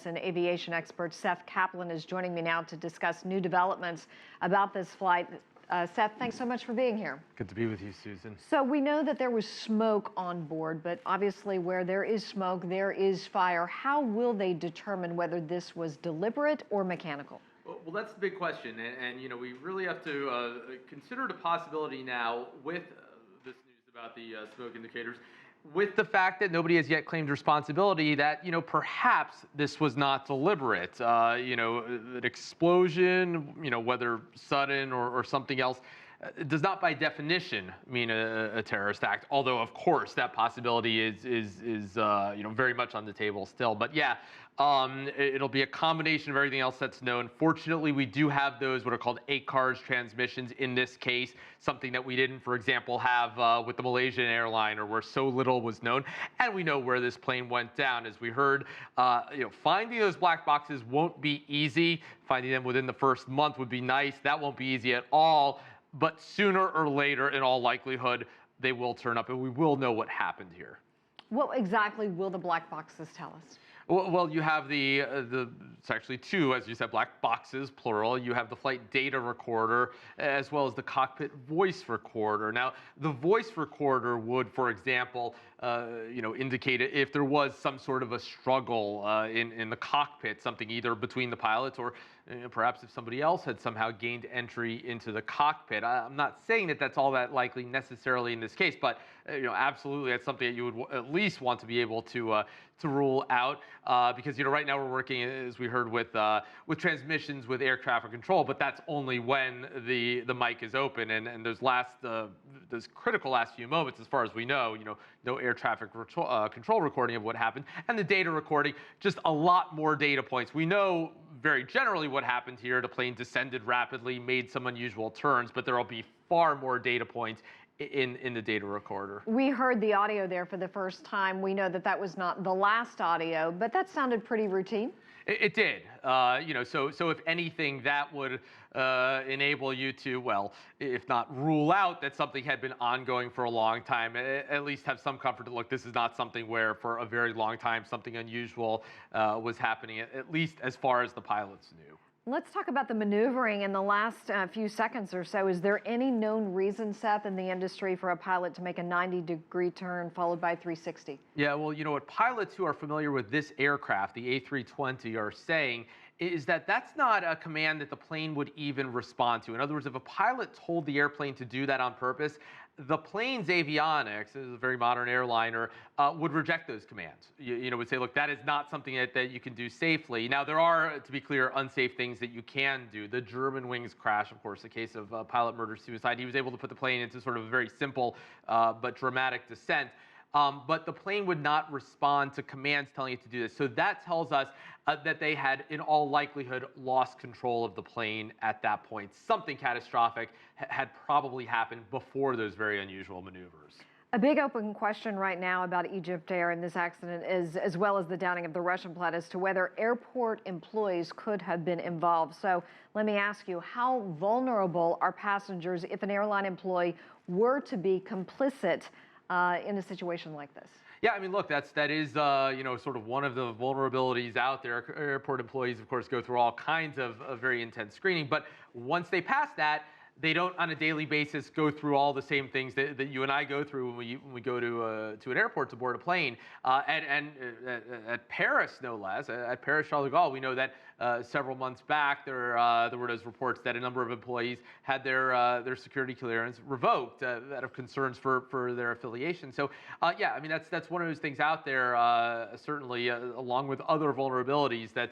And aviation expert Seth Kaplan is joining me now to discuss new developments about this flight. Seth, thanks so much for being here. Good to be with you, Susan. So we know that there was smoke on board, but obviously where there is smoke, there is fire. How will they determine whether this was deliberate or mechanical? Well, that's the big question, and you know, we really have to consider the possibility now with this news about the smoke indicators, with the fact that nobody has yet claimed responsibility, that, you know, perhaps this was not deliberate. You know, an explosion, you know, whether sudden or something else, does not by definition mean a terrorist act. Although, of course, that possibility is you know, very much on the table still. But yeah, it'll be a combination of everything else that's known. Fortunately, we do have those what are called ACARS transmissions in this case, something that we didn't, for example, have with the Malaysian airliner, where so little was known. And we know where this plane went down. As we heard, you know, finding those black boxes won't be easy. Finding them within the first month would be nice. That won't be easy at all. But sooner or later, in all likelihood, they will turn up and we will know what happened here. What exactly will the black boxes tell us? Well, you have it's actually two, as you said, black boxes, plural. You have the flight data recorder as well as the cockpit voice recorder. Now, the voice recorder would, for example, you know, indicate if there was some sort of a struggle in the cockpit, something either between the pilots or perhaps if somebody else had somehow gained entry into the cockpit. I'm not saying that that's all that likely necessarily in this case, but you know, absolutely, that's something that you would at least want to be able to rule out, because, you know, right now we're working, as we heard, with transmissions with air traffic control, but that's only when the mic is open, and those critical last few moments, as far as we know, you know, no air traffic control recording of what happened, and the data recording, just a lot more data points. We know very generally what happened here. The plane descended rapidly, made some unusual turns, but there will be far more data points in the data recorder. We heard the audio there for the first time. We know that that was not the last audio, but that sounded pretty routine. It did. You know, so if anything, that would enable you to, well, if not rule out that something had been ongoing for a long time, at least have some comfort to, look, this is not something where for a very long time something unusual was happening, at least as far as the pilots knew. Let's talk about the maneuvering in the last few seconds or so. Is there any known reason, Seth, in the industry for a pilot to make a 90-degree turn followed by 360? Yeah, well, you know, what pilots who are familiar with this aircraft, the A320, are saying is that that's not a command that the plane would even respond to. In other words, if a pilot told the airplane to do that on purpose, the plane's avionics, this is a very modern airliner, would reject those commands. You know, would say, look, that is not something that you can do safely. Now, there are, to be clear, unsafe things that you can do. The Germanwings crash, of course, the case of pilot murder-suicide, he was able to put the plane into sort of a very simple but dramatic descent. But the plane would not respond to commands telling it to do this. So that tells us that they had, in all likelihood, lost control of the plane at that point. Something catastrophic had probably happened before those very unusual maneuvers. A big open question right now about EgyptAir and this accident is, as well as the downing of the Russian plane, as to whether airport employees could have been involved. So let me ask you, how vulnerable are passengers if an airline employee were to be complicit in a situation like this? Yeah, I mean, look, that is you know, sort of one of the vulnerabilities out there. Airport employees, of course, go through all kinds of very intense screening, but once they pass that, they don't on a daily basis go through all the same things that you and I go through when we go to an airport to board a plane. And at Paris, no less, at Paris Charles de Gaulle, we know that several months back there were those reports that a number of employees had their security clearance revoked out of concerns for their affiliation. So yeah, I mean, that's one of those things out there, certainly along with other vulnerabilities that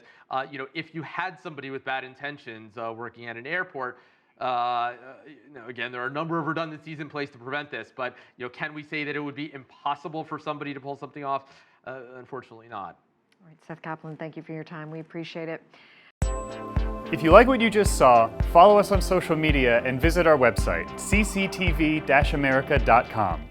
you know, if you had somebody with bad intentions working at an airport. You know, again, there are a number of redundancies in place to prevent this, but you know, can we say that it would be impossible for somebody to pull something off? Unfortunately not. All right, Seth Kaplan, thank you for your time. We appreciate it. If you like what you just saw, follow us on social media and visit our website, cctv-america.com.